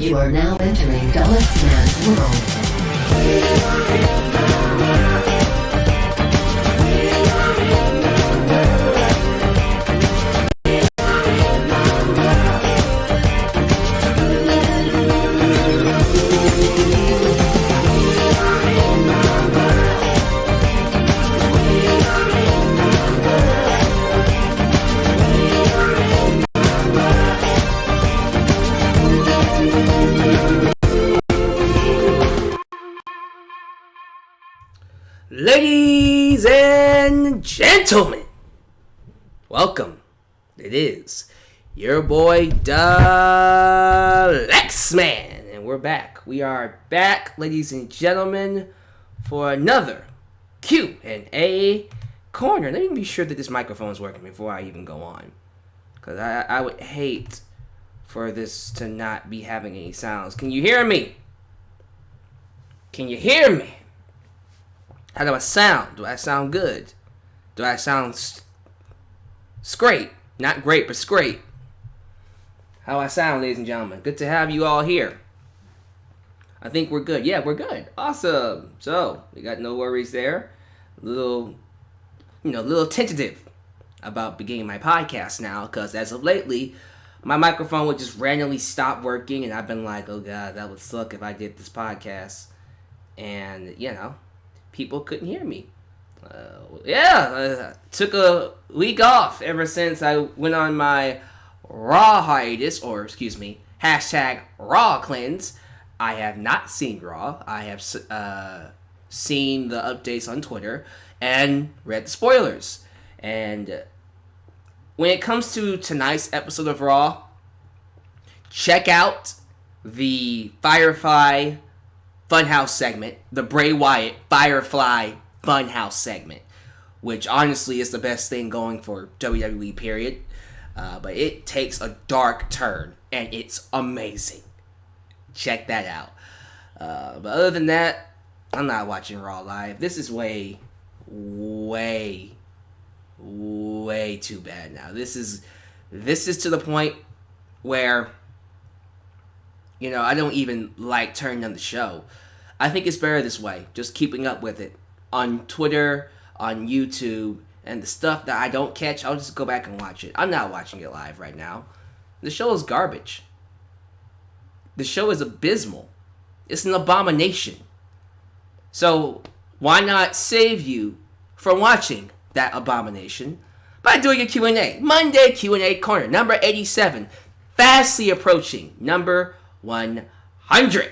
You are now entering Dalyxman's world. Ladies and gentlemen, welcome. It is your boy Dalyxman, and we're back. We are back, ladies and gentlemen, for another Q&A corner. Let me be sure that this microphone is working before I even go on, because I would hate for this to not be having any sounds. Can you hear me? Can you hear me? How do I sound? Do I sound good? Do I sound scrape? Not great, but scrape. How I sound, ladies and gentlemen. Good to have you all here. I think we're good. Yeah, we're good. Awesome. So, we got no worries there. Little tentative about beginning my podcast now, because as of lately, my microphone would just randomly stop working, and I've been like, oh God, that would suck if I did this podcast. And, people couldn't hear me. Took a week off ever since I went on my Raw hiatus, or hashtag Raw cleanse. I have not seen Raw. I have seen the updates on Twitter and read the spoilers. And when it comes to tonight's episode of Raw, check out the Firefly Funhouse segment, the Bray Wyatt Firefly Funhouse segment, which honestly is the best thing going for WWE, period. But it takes a dark turn, and it's amazing. Check that out. But other than that, I'm not watching Raw live. This is way too bad now. This is to the point where, I don't even like turning on the show. I think it's better this way, just keeping up with it on Twitter, on YouTube, and the stuff that I don't catch, I'll just go back and watch it. I'm not watching it live right now. The show is garbage. The show is abysmal. It's an abomination. So why not save you from watching that abomination by doing a Q&A? Monday Q&A Corner, number 87, fastly approaching number 100.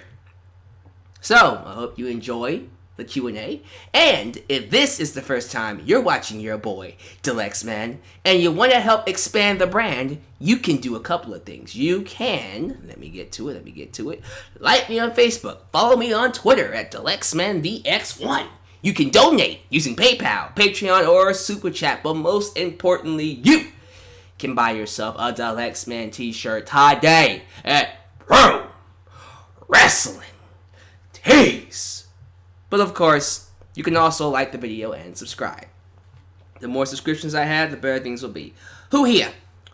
So, I hope you enjoy the Q&A. And if this is the first time you're watching your boy, Dalyxman, and you want to help expand the brand, you can do a couple of things. You can, let me get to it. Like me on Facebook. Follow me on Twitter at DalyxmanVX1. You can donate using PayPal, Patreon, or Super Chat. But most importantly, you can buy yourself a Dalyxman t-shirt today at Pro Wrestling Tees. But of course, you can also like the video and subscribe. The more subscriptions I have, the better things will be. Who here?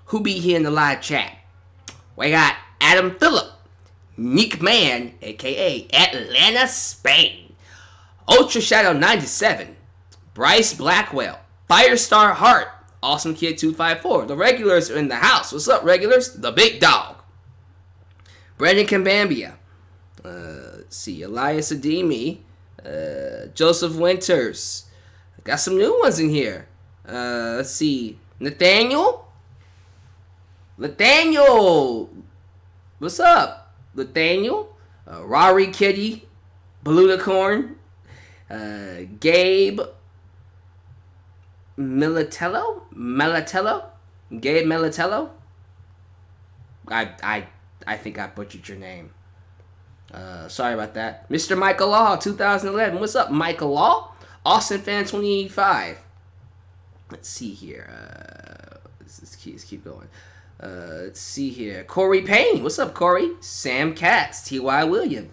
Who be here in the live chat? We got Adam Phillip, Nick Man, aka Atlanta, Spain, Ultra Shadow 97, Bryce Blackwell, Firestar Hart, Awesome Kid 254. The regulars are in the house. What's up, regulars? The Big Dog, Brandon Kambambia. Let's see, Elias Ademi, Joseph Winters. Got some new ones in here. Let's see, Nathaniel. What's up, Nathaniel? Rory Kitty, Balunicorn, Gabe Melatello. Gabe Melatello. I think I butchered your name. Sorry about that. Mr. Michael Law, 2011. What's up, Michael Law? Austin Fan 25. Let's see here. Let's keep going. Let's see here. Corey Payne. What's up, Corey? Sam Katz. T.Y. William.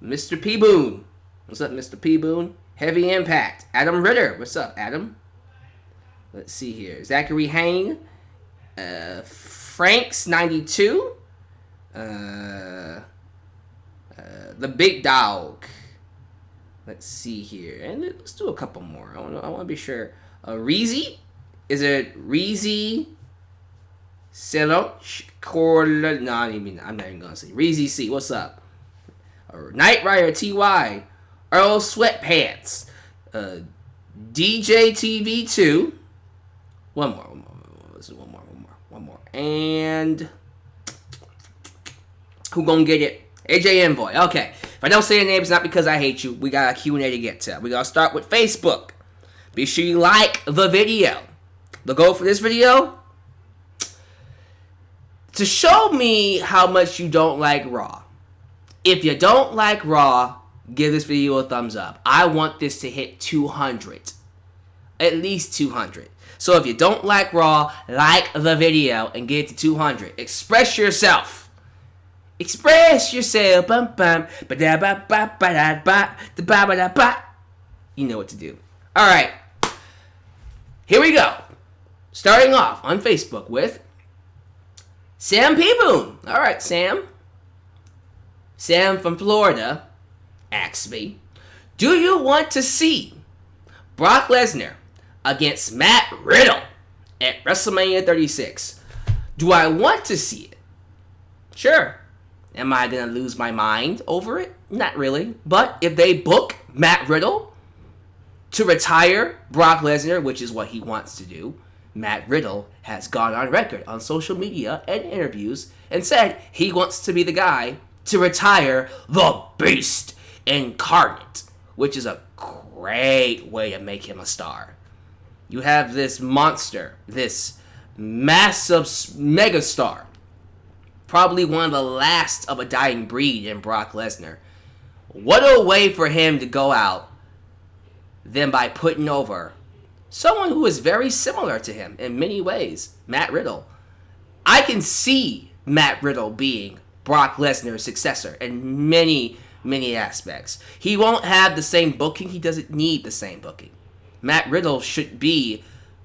Mr. P. Boone. What's up, Mr. P. Boone? Heavy Impact. Adam Ritter. What's up, Adam? Let's see here. Zachary Hain. Franks 92. the big dog. Let's see here. And let's do a couple more. I want to be sure. Reezy? Is it Reezy? No, I'm not even going to say. Reezy C, what's up? Knight Rider TY. Earl Sweatpants. DJ TV 2. One more. Let's do one more. And who gonna get it? AJ Envoy. Okay. If I don't say your name, it's not because I hate you. We got a Q&A to get to. We're gonna start with Facebook. Be sure you like the video. The goal for this video? To show me how much you don't like Raw. If you don't like Raw, give this video a thumbs up. I want this to hit 200. At least 200. So if you don't like Raw, like the video and get it to 200. Express yourself. Express yourself. Bum bum. You know what to do. Alright. Here we go. Starting off on Facebook with Sam Peeboon. Alright, Sam. Sam from Florida asks me, do you want to see Brock Lesnar against Matt Riddle at WrestleMania 36? Do I want to see it? Sure. Am I going to lose my mind over it? Not really. But if they book Matt Riddle to retire Brock Lesnar, which is what he wants to do, Matt Riddle has gone on record on social media and interviews and said he wants to be the guy to retire the Beast Incarnate, which is a great way to make him a star. You have this monster, this massive megastar, probably one of the last of a dying breed in Brock Lesnar. What a way for him to go out than by putting over someone who is very similar to him in many ways, Matt Riddle. I can see Matt Riddle being Brock Lesnar's successor in many aspects. He won't have the same booking. He doesn't need the same booking. Matt Riddle should be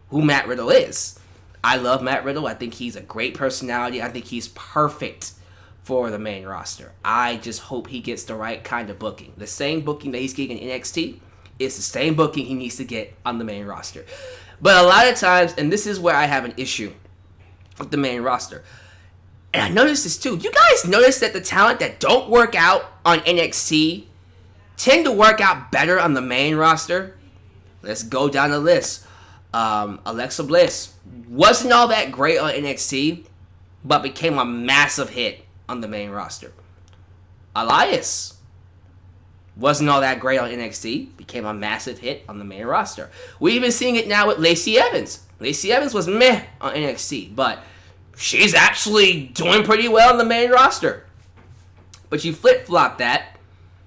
who Matt Riddle is. I love Matt Riddle. I think he's a great personality. I think he's perfect for the main roster. I just hope he gets the right kind of booking. The same booking that he's getting in NXT is the same booking he needs to get on the main roster. But a lot of times, and this is where I have an issue with the main roster, and I noticed this too. You guys notice that the talent that don't work out on NXT tend to work out better on the main roster? Let's go down the list. Alexa Bliss wasn't all that great on NXT, but became a massive hit on the main roster. Elias wasn't all that great on NXT, became a massive hit on the main roster. We're even seeing it now with Lacey Evans. Lacey Evans was meh on NXT, but she's actually doing pretty well on the main roster. But you flip-flop that.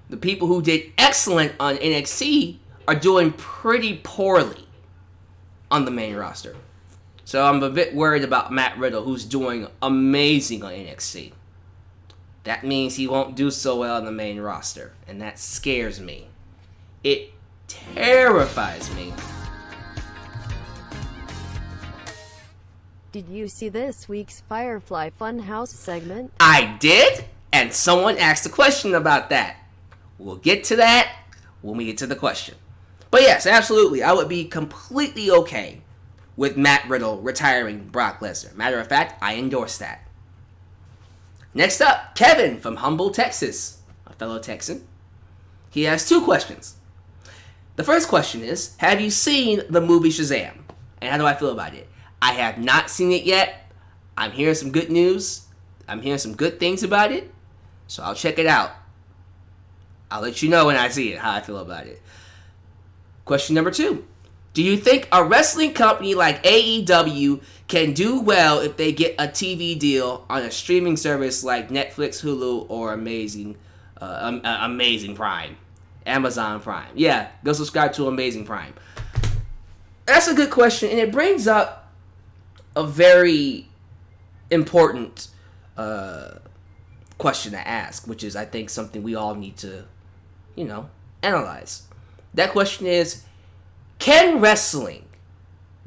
The people who did excellent on NXT are doing pretty poorly on the main roster. So I'm a bit worried about Matt Riddle, who's doing amazing on NXT. That means he won't do so well on the main roster, and that scares me. It terrifies me. Did you see this week's Firefly Funhouse segment? I did, and someone asked a question about that. We'll get to that when we get to the question. But yes, absolutely, I would be completely okay with Matt Riddle retiring Brock Lesnar. Matter of fact, I endorse that. Next up, Kevin from Humble, Texas, a fellow Texan. He has two questions. The first question is, have you seen the movie Shazam? And how do I feel about it? I have not seen it yet. I'm hearing some good news. I'm hearing some good things about it. So I'll check it out. I'll let you know when I see it, how I feel about it. Question number 2. Do you think a wrestling company like AEW can do well if they get a TV deal on a streaming service like Netflix, Hulu, or Amazing Prime? Amazon Prime. Yeah, go subscribe to Amazing Prime. That's a good question, and it brings up a very important question to ask, which is, I think, something we all need to, analyze. That question is, can wrestling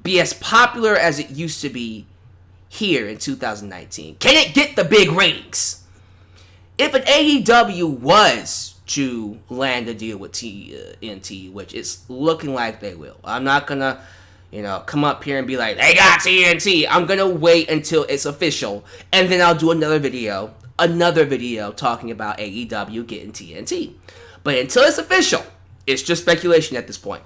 be as popular as it used to be here in 2019? Can it get the big ratings? If an AEW was to land a deal with TNT, which it's looking like they will. I'm not gonna, come up here and be like, they got TNT. I'm gonna wait until it's official, and then I'll do another video talking about AEW getting TNT. But until it's official, it's just speculation at this point.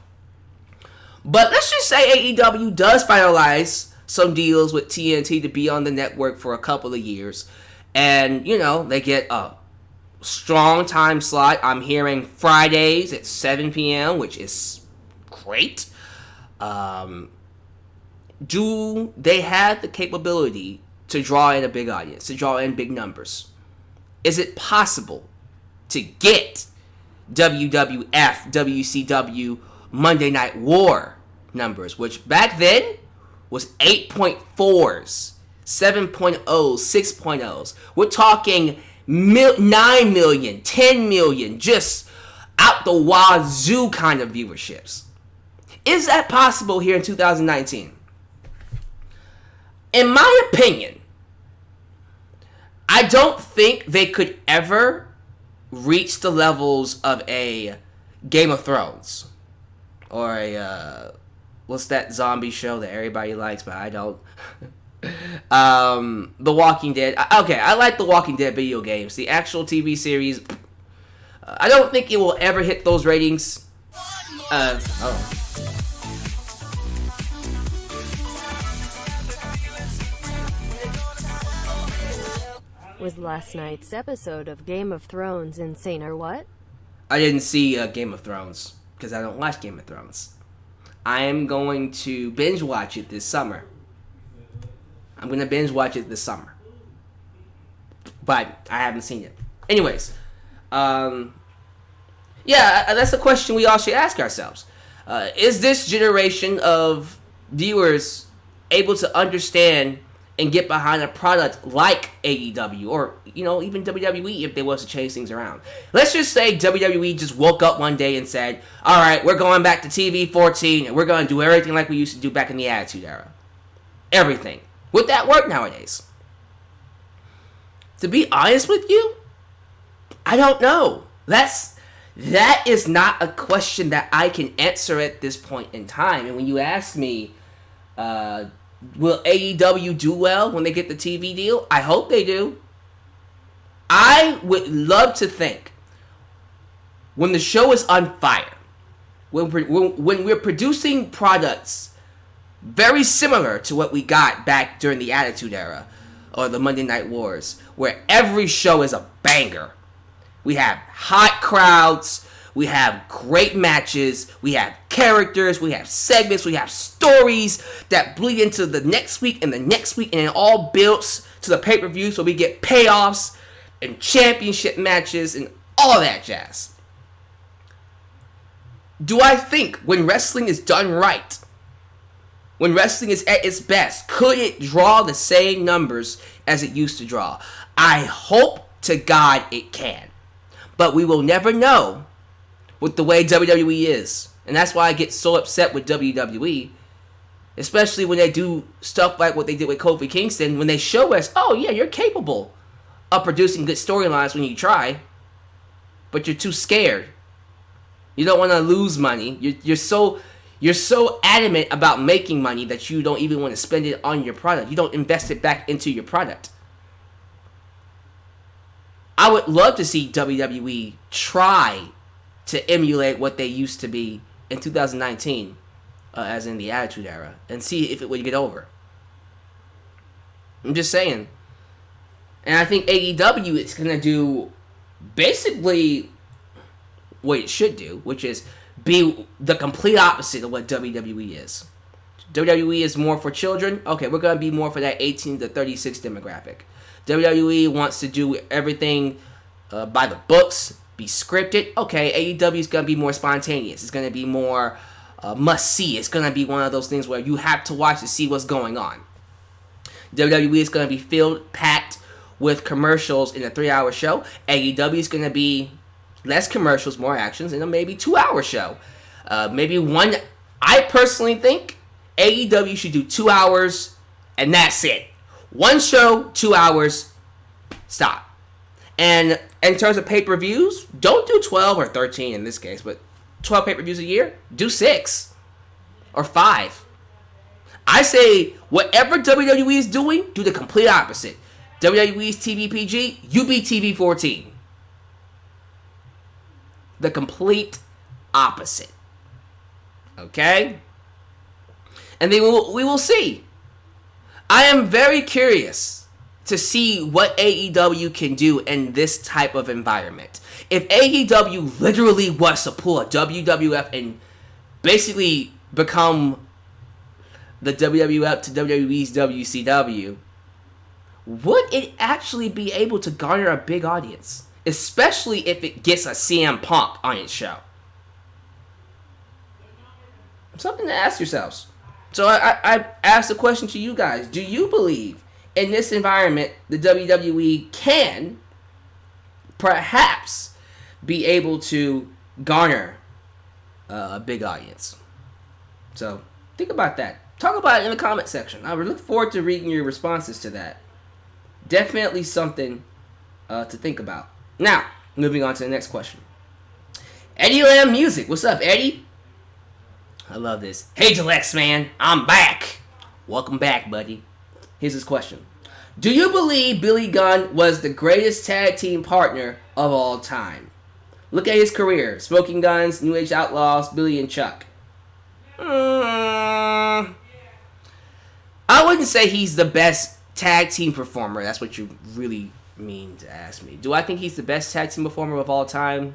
But let's just say AEW does finalize some deals with TNT to be on the network for a couple of years, and they get a strong time slot. I'm hearing Fridays at 7 p.m., which is great. Do they have the capability to draw in a big audience, to draw in big numbers? Is it possible to get WWF, WCW, Monday Night War numbers, which back then was 8.4s, 7.0s, 6.0s. We're talking 9 million, 10 million, just out the wazoo kind of viewerships. Is that possible here in 2019? In my opinion, I don't think they could ever reach the levels of a Game of Thrones or a what's that zombie show that everybody likes but I don't. The Walking Dead. Okay, I like the Walking Dead video games. The actual TV series, I don't think it will ever hit those ratings. Was last night's episode of Game of Thrones insane or what? I didn't see Game of Thrones because I don't watch Game of Thrones. I am going to binge watch it this summer. But I haven't seen it. Anyways, that's a question we all should ask ourselves. Is this generation of viewers able to understand and get behind a product like AEW or, even WWE if they was to change things around? Let's just say WWE just woke up one day and said, all right, we're going back to TV 14 and we're going to do everything like we used to do back in the Attitude Era. Everything. Would that work nowadays? To be honest with you, I don't know. That is not a question that I can answer at this point in time. And when you ask me, will AEW do well when they get the TV deal? I hope they do. I would love to think when the show is on fire, when we're producing products very similar to what we got back during the Attitude Era or the Monday Night Wars, where every show is a banger. We have hot crowds, we have great matches, we have characters, we have segments, we have stories that bleed into the next week and the next week, and it all builds to the pay-per-view, so we get payoffs and championship matches and all that jazz. Do I think when wrestling is done right, when wrestling is at its best, could it draw the same numbers as it used to draw? I hope to God it can. But we will never know with the way WWE is. And that's why I get so upset with WWE. Especially when they do stuff like what they did with Kofi Kingston. When they show us, oh yeah, you're capable of producing good storylines when you try. But you're too scared. You don't want to lose money. You're so adamant about making money that you don't even want to spend it on your product. You don't invest it back into your product. I would love to see WWE try to emulate what they used to be in 2019, as in the Attitude Era, and see if it would get over. I'm just saying. And I think AEW is going to do basically what it should do, which is be the complete opposite of what WWE is. WWE is more for children. Okay, we're going to be more for that 18 to 36 demographic. WWE wants to do everything by the books, be scripted. Okay, AEW is going to be more spontaneous. It's going to be more must-see. It's going to be one of those things where you have to watch to see what's going on. WWE is going to be filled, packed with commercials in a 3-hour show. AEW is going to be less commercials, more actions, and a maybe 2-hour show. Maybe one. I personally think AEW should do 2 hours, and that's it. One show, 2 hours, stop. And in terms of pay-per-views, don't do 12 or 13 in this case, but 12 pay-per-views a year, do 6 or 5. I say whatever WWE is doing, do the complete opposite. WWE's TV PG, you be TV 14. The complete opposite. Okay? And then we will see. I am very curious to see what AEW can do in this type of environment. If AEW literally was to pull a WWF and basically become the WWF to WWE's WCW, would it actually be able to garner a big audience? Especially if it gets a CM Punk on its show. Something to ask yourselves. So I asked the question to you guys. Do you believe in this environment the WWE can perhaps be able to garner a big audience? So think about that. Talk about it in the comment section. I would look forward to reading your responses to that. Definitely something to think about. Now, moving on to the next question. Eddie Lamb Music. What's up, Eddie? I love this. Hey, Dalyxman, I'm back. Welcome back, buddy. Here's his question. Do you believe Billy Gunn was the greatest tag team partner of all time? Look at his career. Smoking Guns, New Age Outlaws, Billy and Chuck. I wouldn't say he's the best tag team performer. That's what you really mean to ask me. Do I think he's the best tag team performer of all time?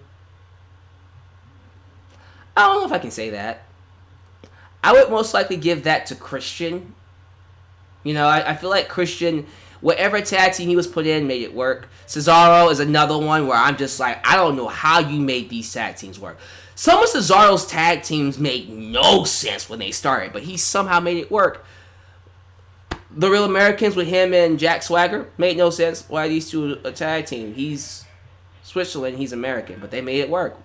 I don't know if I can say that. I would most likely give that to Christian. You know, I feel like Christian, whatever tag team he was put in, made it work. Cesaro is another one where I'm just like, I don't know how you made these tag teams work. Some of Cesaro's tag teams made no sense when they started, but he somehow made it work. The Real Americans with him and Jack Swagger made no sense. Why are these two a tag team? He's Switzerland, he's American, but they made it work.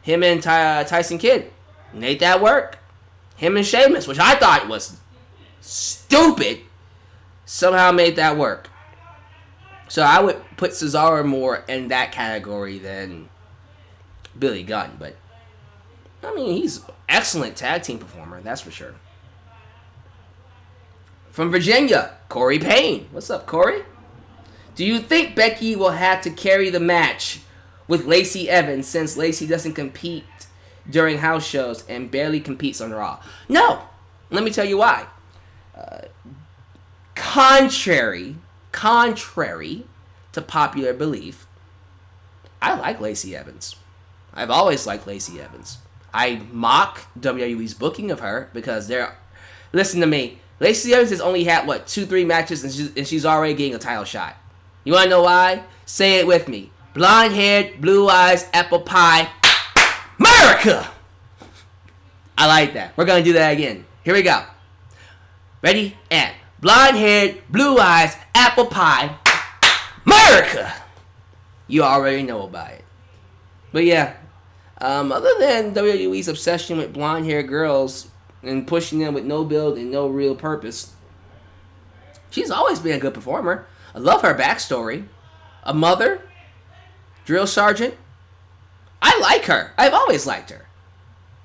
Him and Tyson Kidd made that work. Him and Sheamus, which I thought was stupid, somehow made that work. So I would put Cesaro more in that category than Billy Gunn. But, I mean, he's an excellent tag team performer, that's for sure. From Virginia, Corey Payne. What's up, Corey? Do you think Becky will have to carry the match with Lacey Evans since Lacey doesn't compete during house shows and barely competes on Raw? No. Let me tell you why. Contrary to popular belief, I like Lacey Evans. I've always liked Lacey Evans. I mock WWE's booking of her because listen to me. Lacey Evans has only had, 2-3 matches and she's already getting a title shot. You want to know why? Say it with me. Blonde haired, blue eyes, apple pie, America! I like that. We're going to do that again. Here we go. Ready? And blonde haired, blue eyes, apple pie, America! You already know about it. But yeah, other than WWE's obsession with blonde haired girls and pushing them with no build and no real purpose, she's always been a good performer. I love her backstory. A mother, drill sergeant. I like her. I've always liked her.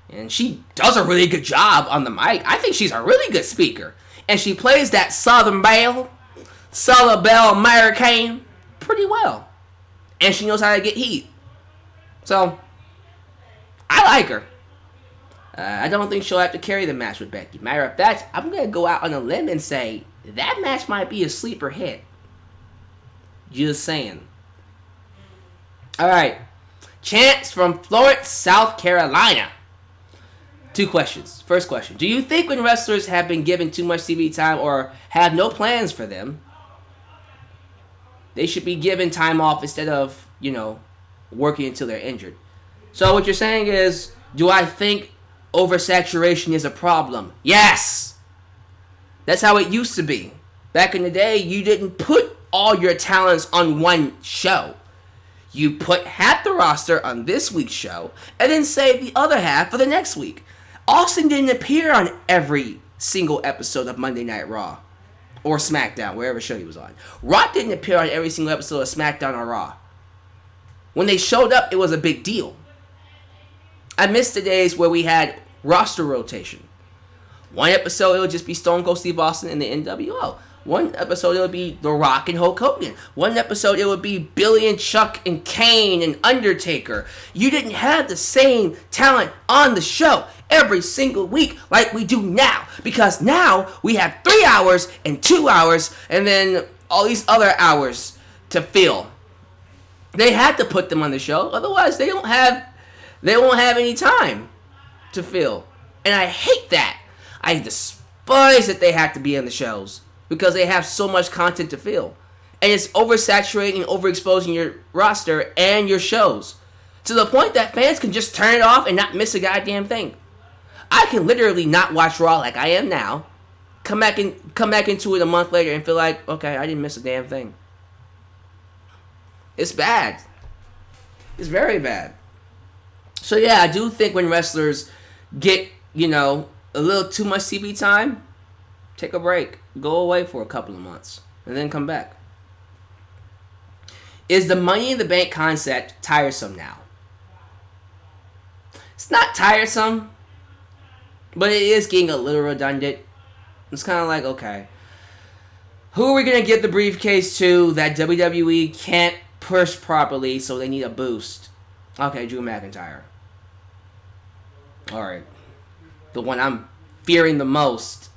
And she does a really good job on the mic. I think she's a really good speaker. And she plays that Southern Belle American pretty well. And she knows how to get heat. So, I like her. I don't think she'll have to carry the match with Becky. Matter of fact, I'm going to go out on a limb and say that match might be a sleeper hit. Just saying. Alright. Chance from Florence, South Carolina. 2 questions. First question. Do you think when wrestlers have been given too much TV time or have no plans for them, they should be given time off instead of, working until they're injured? So what you're saying is, do I think oversaturation is a problem? Yes! That's how it used to be. Back in the day, you didn't put all your talents on one show. You put half the roster on this week's show, and then save the other half for the next week. Austin didn't appear on every single episode of Monday Night Raw. or SmackDown, wherever show he was on. Rock didn't appear on every single episode of SmackDown or Raw. When they showed up, it was a big deal. I missed the days where we had roster rotation. One episode, it would just be Stone Cold Steve Austin and the NWO. One episode, it would be The Rock and Hulk Hogan. One episode, it would be Billy and Chuck and Kane and Undertaker. You didn't have the same talent on the show every single week like we do now. Because now we have 3 hours and 2 hours and then all these other hours to fill. They had to put them on the show. Otherwise, they won't have any time to fill. And I hate that. I despise that they have to be on the shows. Because they have so much content to fill. And it's oversaturating and overexposing your roster and your shows. To the point that fans can just turn it off and not miss a goddamn thing. I can literally not watch Raw like I am now. Come back into it a month later and feel like, okay, I didn't miss a damn thing. It's bad. It's very bad. So yeah, I do think when wrestlers get, a little too much TV time, take a break. Go away for a couple of months. And then come back. Is the Money in the Bank concept tiresome now? It's not tiresome. But it is getting a little redundant. It's kind of like, okay. Who are we going to give the briefcase to that WWE can't push properly, so they need a boost? Okay, Drew McIntyre. Alright. The one I'm fearing the most.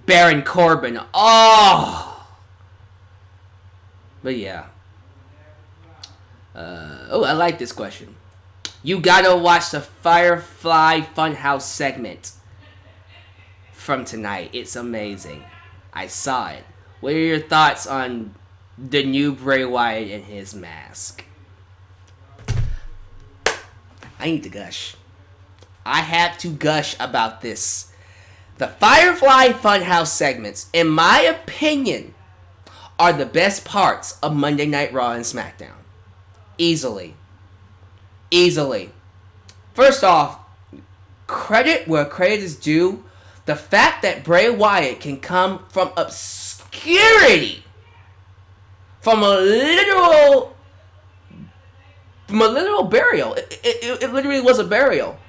Baron Corbin. Oh! But yeah. I like this question. You gotta watch the Firefly Funhouse segment from tonight. It's amazing. I saw it. What are your thoughts on the new Bray Wyatt and his mask? I need to gush. I have to gush about this. The Firefly Funhouse segments, in my opinion, are the best parts of Monday Night Raw and SmackDown. Easily. First off, credit where credit is due. The fact that Bray Wyatt can come from obscurity, from a literal burial. It literally was a burial.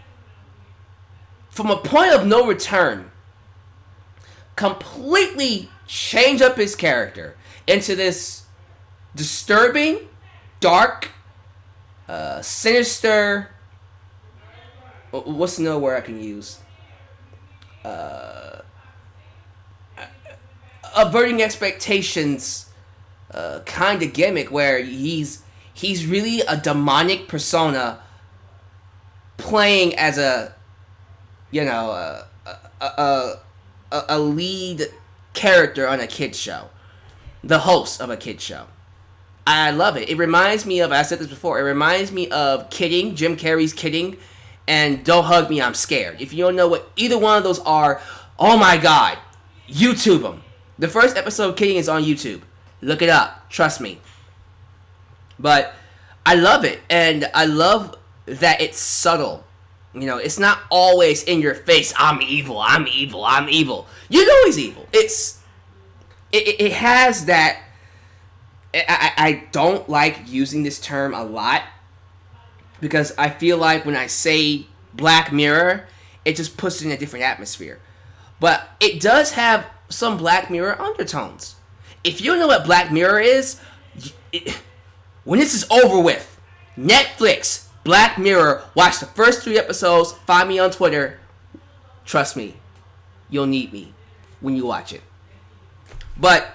From a point of no return. Completely change up his character into this disturbing, dark, sinister. What's another word I can use? Averting expectations, kind of gimmick where he's really a demonic persona playing as a lead character on a kid's show. The host of a kid's show. I love it. It reminds me of, I said this before, it reminds me of Kidding, Jim Carrey's Kidding, and Don't Hug Me, I'm Scared. If you don't know what either one of those are, oh my god, YouTube them. The first episode of Kidding is on YouTube. Look it up. Trust me. But I love it, and I love that it's subtle. It's not always in your face. I'm evil. You know he's evil. It has that. I don't like using this term a lot because I feel like when I say Black Mirror, it just puts it in a different atmosphere. But it does have some Black Mirror undertones. If you don't know what Black Mirror is, when this is over with, Netflix, Black Mirror, watch the first 3 episodes, find me on Twitter. Trust me, you'll need me when you watch it. But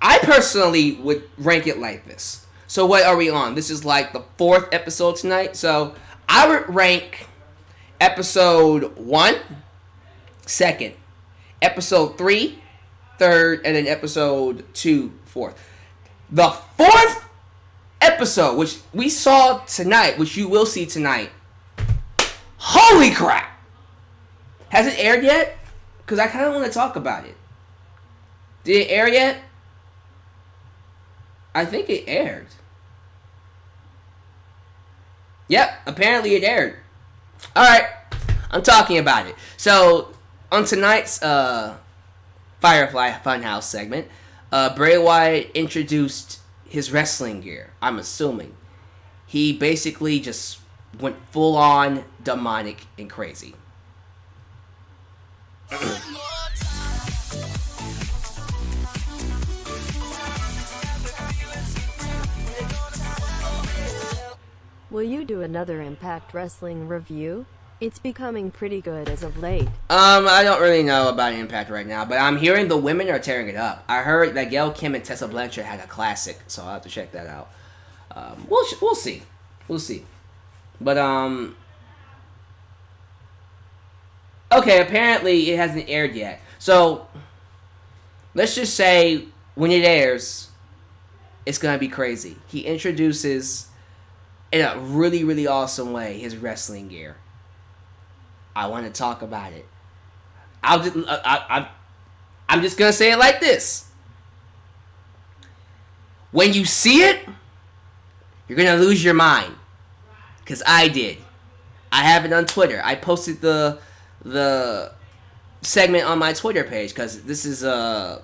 I personally would rank it like this. So what are we on? This is like the 4th episode tonight. So I would rank episode 1, 2nd, episode 3, 3rd, and then episode 2, 4th. The 4th episode, which we saw tonight, which you will see tonight. Holy crap! Has it aired yet? Because I kind of want to talk about it. Did it air yet? I think it aired. Yep, apparently it aired. Alright, I'm talking about it. So, on tonight's Firefly Funhouse segment, Bray Wyatt introduced his wrestling gear. I'm assuming he basically just went full on demonic and crazy. Will you do another Impact Wrestling review? It's becoming pretty good as of late. I don't really know about Impact right now, but I'm hearing the women are tearing it up. I heard that Gail Kim and Tessa Blanchard had a classic, so I'll have to check that out. We'll see. But okay, apparently it hasn't aired yet. So let's just say when it airs, it's gonna be crazy. He introduces in a really, really awesome way his wrestling gear. I want to talk about it. I'm just gonna say it like this. When you see it, you're gonna lose your mind. Cause I did. I have it on Twitter. I posted the segment on my Twitter page because this is a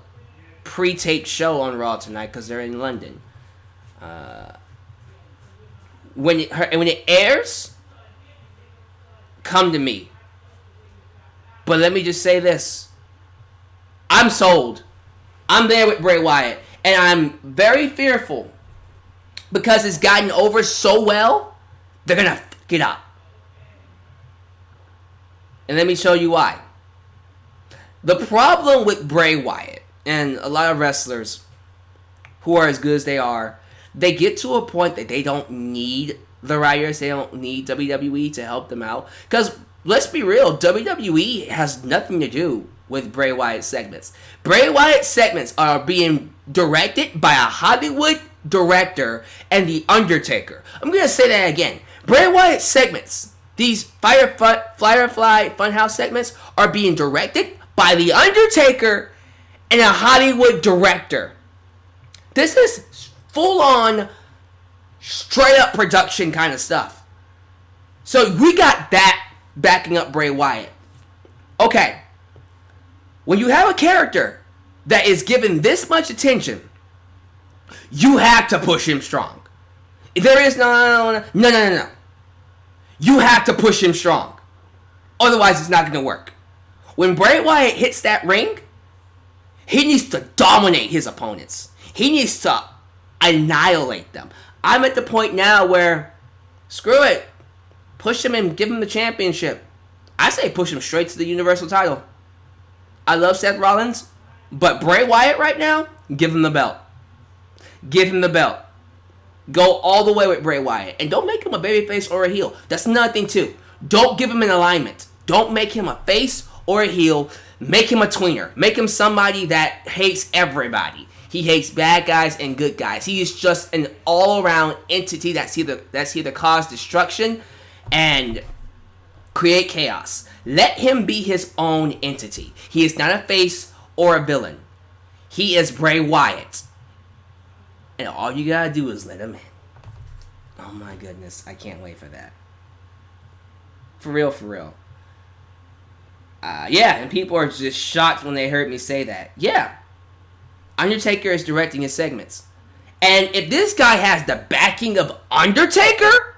pre-taped show on Raw tonight because they're in London. When it airs, come to me. But let me just say this. I'm sold. I'm there with Bray Wyatt. And I'm very fearful because it's gotten over so well, they're going to f*** it up. And let me show you why. The problem with Bray Wyatt and a lot of wrestlers who are as good as they are, they get to a point that they don't need the writers. They don't need WWE to help them out. Because let's be real, WWE has nothing to do with Bray Wyatt segments. Bray Wyatt segments are being directed by a Hollywood director and The Undertaker. I'm going to say that again. Bray Wyatt segments, these Firefly Funhouse segments, are being directed by The Undertaker and a Hollywood director. This is full-on, straight-up production kind of stuff. So we got that backing up Bray Wyatt. Okay. When you have a character that is given this much attention, you have to push him strong. There is no. You have to push him strong. Otherwise, it's not going to work. When Bray Wyatt hits that ring, he needs to dominate his opponents. He needs to annihilate them. I'm at the point now where, screw it. Push him and give him the championship. I say push him straight to the Universal title. I love Seth Rollins, but Bray Wyatt right now, give him the belt. Give him the belt. Go all the way with Bray Wyatt. And don't make him a babyface or a heel. That's another thing too. Don't give him an alignment. Don't make him a face or a heel. Make him a tweener. Make him somebody that hates everybody. He hates bad guys and good guys. He is just an all-around entity that's here to cause destruction and create chaos. Let him be his own entity. He is not a face or a villain. He is Bray Wyatt. And all you gotta do is let him in. Oh my goodness, I can't wait for that. For real. Yeah, and people are just shocked when they heard me say that. Yeah. Undertaker is directing his segments. And if this guy has the backing of Undertaker,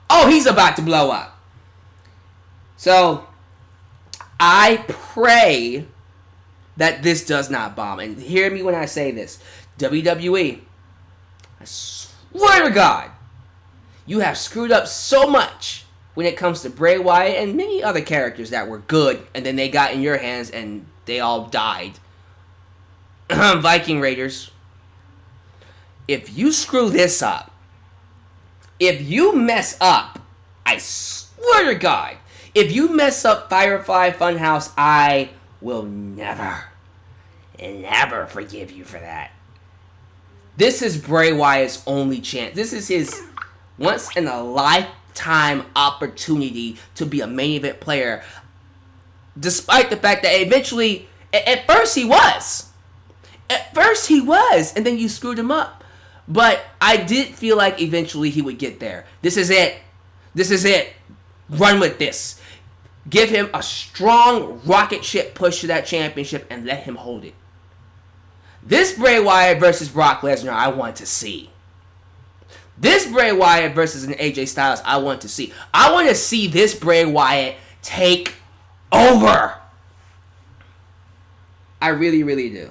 oh, he's about to blow up. So, I pray that this does not bomb. And hear me when I say this. WWE, I swear to God, you have screwed up so much when it comes to Bray Wyatt and many other characters that were good, and then they got in your hands and they all died. Viking Raiders, if you screw this up, if you mess up, I swear to God, if you mess up Firefly Funhouse, I will never forgive you for that. This is Bray Wyatt's only chance. This is his once in a lifetime opportunity to be a main event player. Despite the fact that eventually, at first he was. And then you screwed him up. But I did feel like eventually he would get there. This is it. Run with this. Give him a strong rocket ship push to that championship and let him hold it. This Bray Wyatt versus Brock Lesnar, I want to see. This Bray Wyatt versus an AJ Styles, I want to see. I want to see this Bray Wyatt take over. I really, really do.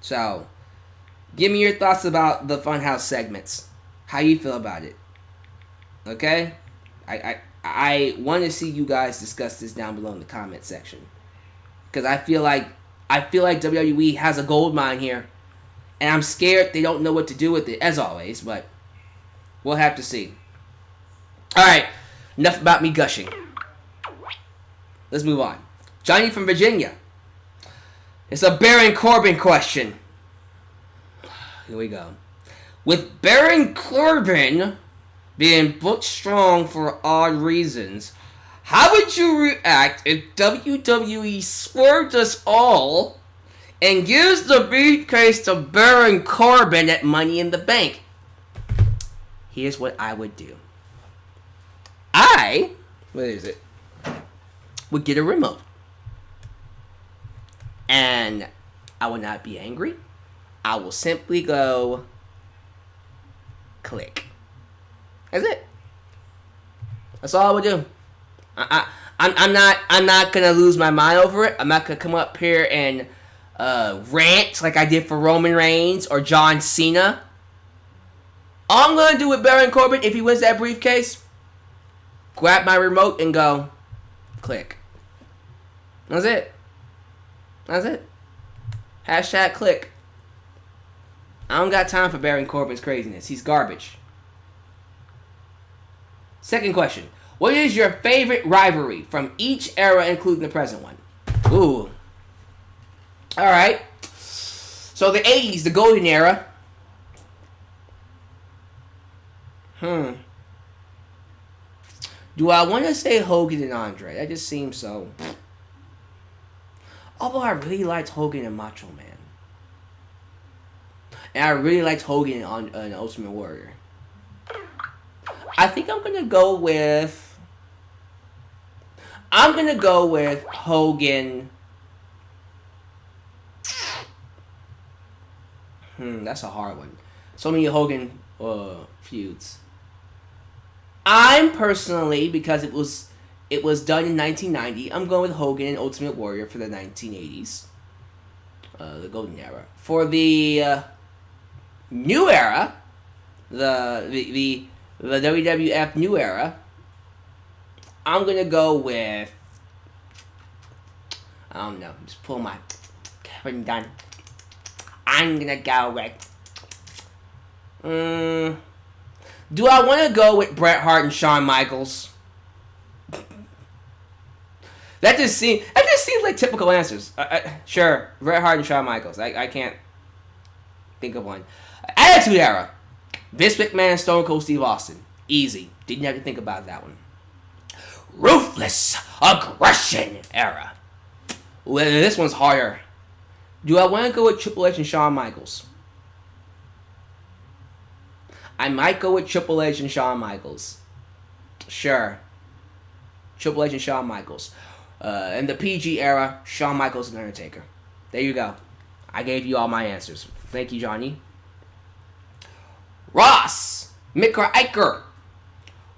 So, give me your thoughts about the Funhouse segments. How you feel about it? Okay? I want to see you guys discuss this down below in the comment section. Because I feel like WWE has a gold mine here. And I'm scared they don't know what to do with it, as always. But we'll have to see. Alright, enough about me gushing. Let's move on. Johnny from Virginia. It's a Baron Corbin question. Here we go. With Baron Corbin being booked strong for odd reasons, how would you react if WWE swerved us all and gives the briefcase to Baron Corbin at Money in the Bank? Here's what I would do. Would get a remote. And I will not be angry. I will simply go click. That's it. That's all I would do. I'm not gonna lose my mind over it. I'm not gonna come up here and rant like I did for Roman Reigns or John Cena. All I'm gonna do with Baron Corbin, if he wins that briefcase, grab my remote and go click. That's it. That's it. Hashtag click. I don't got time for Baron Corbin's craziness. He's garbage. Second question. What is your favorite rivalry from each era, including the present one? Ooh. Alright. So the 80s, the golden era. Do I want to say Hogan and Andre? That just seems so... Although I really liked Hogan and Macho Man. And I really liked Hogan on Ultimate Warrior. I think I'm going to go with... Hogan... That's a hard one. So many Hogan feuds. I'm personally, because it was done in 1990, I'm going with Hogan and Ultimate Warrior for the 1980s. The golden era. For the new era, the WWF new era, I'm going to go with... I don't know. Just pull my... Kevin Dunn. I'm going to go with... Do I want to go with Bret Hart and Shawn Michaels? That just seems like typical answers. Sure, Bret Hart and Shawn Michaels. I can't think of one. Attitude Era. Vince McMahon and Stone Cold Steve Austin. Easy. Didn't have to think about that one. Ruthless Aggression Era. Well, this one's harder. Do I want to go with Triple H and Shawn Michaels? I might go with Triple H and Shawn Michaels. Sure. Triple H and Shawn Michaels. In the PG era, Shawn Michaels and Undertaker. There you go. I gave you all my answers. Thank you, Johnny. Ross McIker.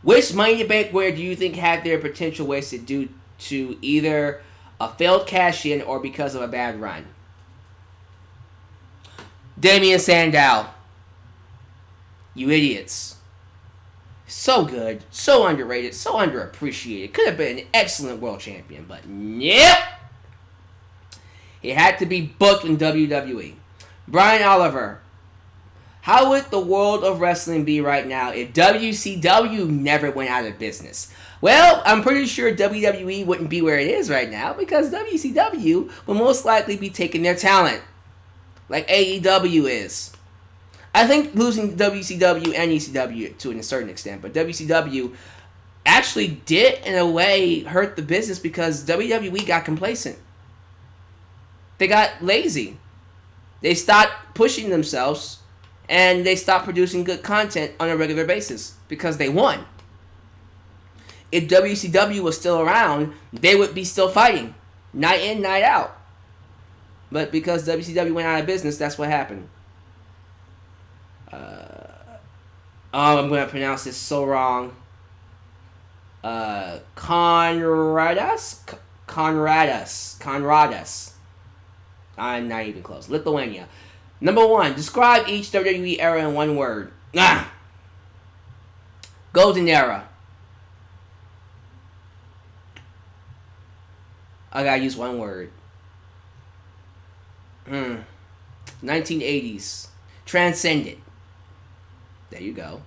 Which Money in the Bank winner do you think had their potential wasted due to either a failed cash-in or because of a bad run? Damien Sandow. You idiots. So good, so underrated, so underappreciated. Could have been an excellent world champion, but nope. It had to be booked in WWE. Brian Oliver. How would the world of wrestling be right now if WCW never went out of business? Well, I'm pretty sure WWE wouldn't be where it is right now because WCW will most likely be taking their talent. Like AEW is. I think losing WCW and ECW to a certain extent, but WCW actually did, in a way, hurt the business because WWE got complacent. They got lazy. They stopped pushing themselves, and they stopped producing good content on a regular basis because they won. if WCW was still around, they would be still fighting. Night in, night out. But because WCW went out of business, that's what happened. I'm going to pronounce this so wrong. Conradus. I'm not even close. Lithuania. Number 1. Describe each WWE era in one word. Golden era. I gotta use one word. 1980s. Transcended. There you go.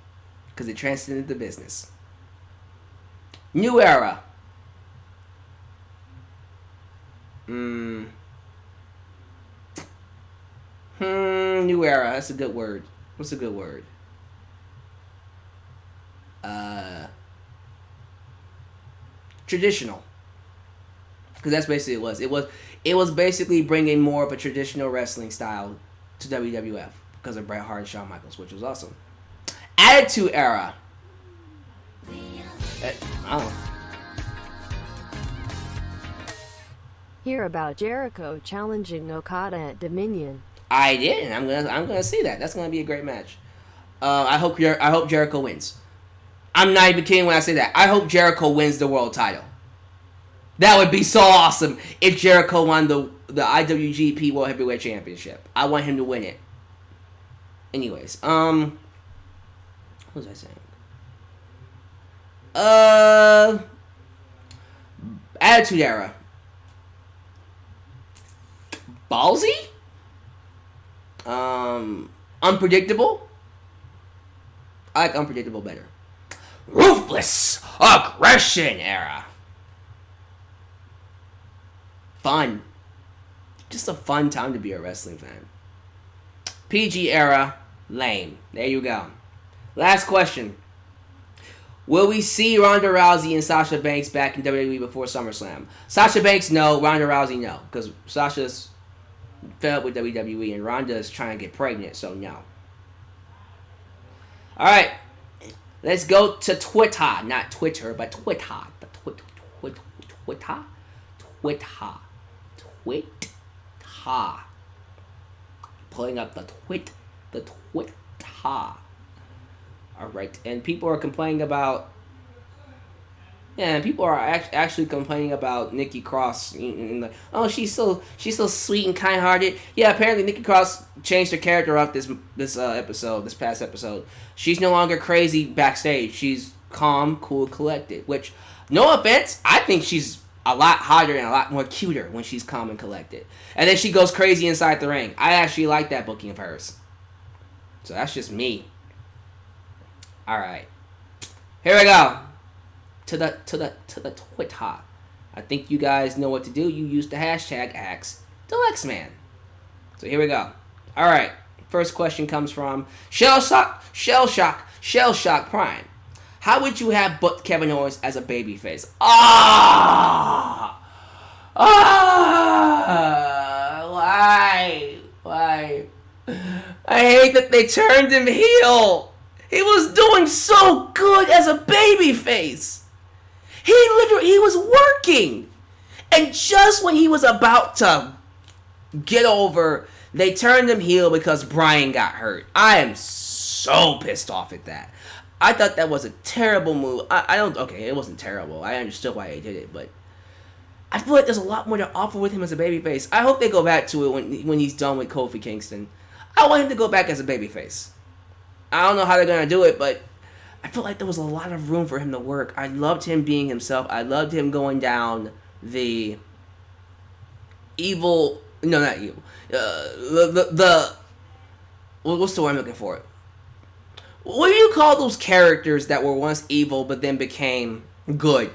Because it transcended the business. New era. New era. That's a good word. What's a good word? Traditional. Because that's basically what it was. It was basically bringing more of a traditional wrestling style to WWF because of Bret Hart and Shawn Michaels, which was awesome. Attitude era. Hear about Jericho challenging Okada at Dominion. I did, and I'm gonna see that. That's gonna be a great match. I hope Jericho wins. I'm not even kidding when I say that. I hope Jericho wins the world title. That would be so awesome if Jericho won the IWGP World Heavyweight Championship. I want him to win it. Anyways, what was I saying? Attitude era. Ballsy? Unpredictable? I like unpredictable better. Ruthless aggression era. Fun. Just a fun time to be a wrestling fan. PG era. Lame. There you go. Last question. Will we see Ronda Rousey and Sasha Banks back in WWE before SummerSlam? Sasha Banks, no. Ronda Rousey, no. Because Sasha's fed up with WWE and Ronda's trying to get pregnant, so no. Alright. Let's go to Twitter. Not Twitter, but Twitter. Twitter. Pulling up the Twitter. Alright, and people are complaining about... Yeah, and people are actually complaining about Nikki Cross. Oh, she's so sweet and kind-hearted. Yeah, apparently Nikki Cross changed her character up this past episode. She's no longer crazy backstage. She's calm, cool, collected. Which, no offense, I think she's a lot hotter and a lot more cuter when she's calm and collected. And then she goes crazy inside the ring. I actually like that booking of hers. So that's just me. Alright. Here we go. To the Twitter. I think you guys know what to do. You use the hashtag #Dalyxman. So here we go. Alright. First question comes from Shell Shock Prime. How would you have booked Kevin Owens as a babyface? Why? I hate that they turned him heel. He was doing so good as a babyface. He was working. And just when he was about to get over, they turned him heel because Bryan got hurt. I am so pissed off at that. I thought that was a terrible move. It wasn't terrible. I understood why they did it, but I feel like there's a lot more to offer with him as a babyface. I hope they go back to it when he's done with Kofi Kingston. I want him to go back as a babyface. I don't know how they're going to do it, but I feel like there was a lot of room for him to work. I loved him being himself. I loved him going down the evil... No, not evil. What's the word I'm looking for? What do you call those characters that were once evil but then became good?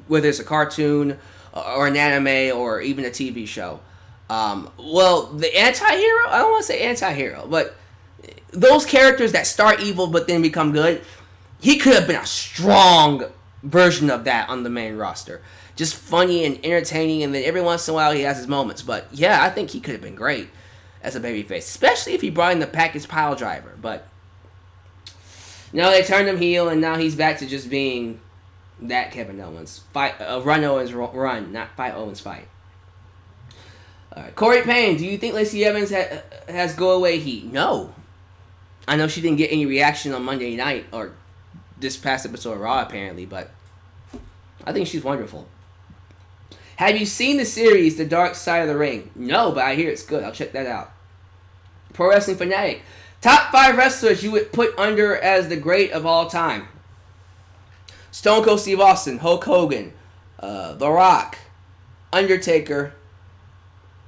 Whether it's a cartoon or an anime or even a TV show. The anti-hero? I don't want to say anti-hero, but those characters that start evil but then become good, he could have been a strong version of that on the main roster. Just funny and entertaining, and then every once in a while he has his moments. But yeah, I think he could have been great as a babyface, especially if he brought in the package pile driver. But no, they turned him heel, and now he's back to just being That Kevin Owens. Run Owens run, not fight Owens fight. Alright. Corey Payne, do you think Lacey Evans has go away heat? No. I know she didn't get any reaction on Monday night or this past episode of Raw apparently, but I think she's wonderful. Have you seen the series The Dark Side of the Ring? No, but I hear it's good. I'll check that out. Pro Wrestling Fanatic. Top 5 wrestlers you would put under as the great of all time. Stone Cold Steve Austin, Hulk Hogan, The Rock, Undertaker,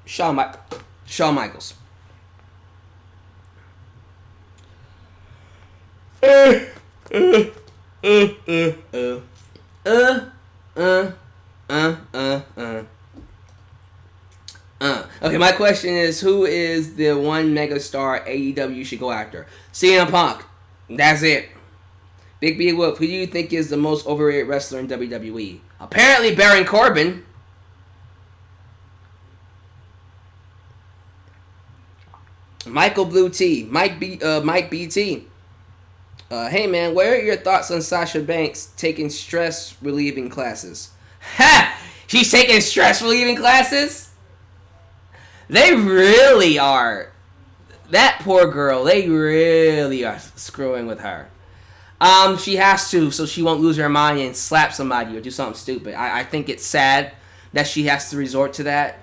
Shawn Michaels. Okay, my question is, who is the one megastar AEW should go after? CM Punk. That's it. Big B Wolf, who do you think is the most overrated wrestler in WWE? Apparently Baron Corbin. Michael Blue T. Mike BT. Hey man, what are your thoughts on Sasha Banks taking stress relieving classes? Ha! She's taking stress relieving classes? They really are. That poor girl, they really are screwing with her. She has to, so she won't lose her mind and slap somebody or do something stupid. I think it's sad that she has to resort to that.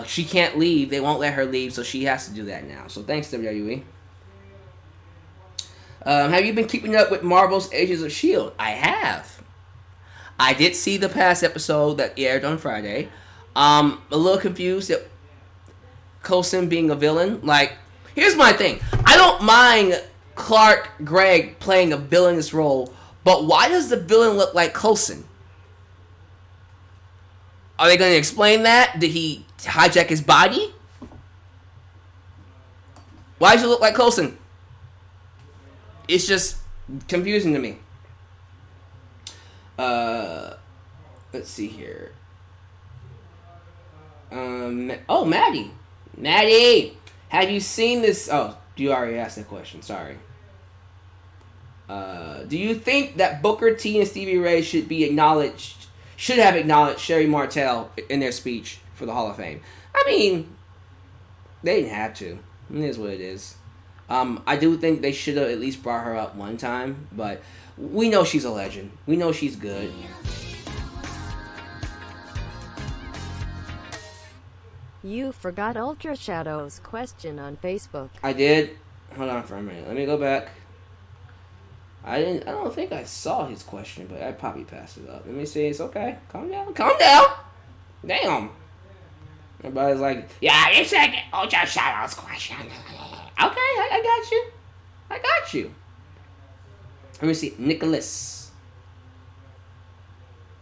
She can't leave. They won't let her leave, so she has to do that now. So thanks, WWE. Have you been keeping up with Marvel's Agents of S.H.I.E.L.D.? I have. I did see the past episode that aired on Friday. A little confused at Coulson being a villain. Like, here's my thing. I don't mind Clark Gregg playing a villainous role, but why does the villain look like Coulson? Are they going to explain that? Did he hijack his body? Why does he look like Coulson? It's just confusing to me. Let's see here. Maddie. Maddie! Have you seen this? Oh, you already asked that question. Sorry. Do you think that Booker T and Stevie Ray should have acknowledged Sherry Martel in their speech for the Hall of Fame? I mean, they didn't have to. It is what it is. I do think they should have at least brought her up one time, but we know she's a legend. We know she's good. You forgot Ultra Shadow's question on Facebook. I did. Hold on for a minute. Let me go back. I don't think I saw his question, but I probably passed it up. Let me see. It's okay. Calm down. Calm down. Damn. Everybody's like, yeah, you said Ultra Shadow's question. Okay, I got you. Let me see. Nicholas.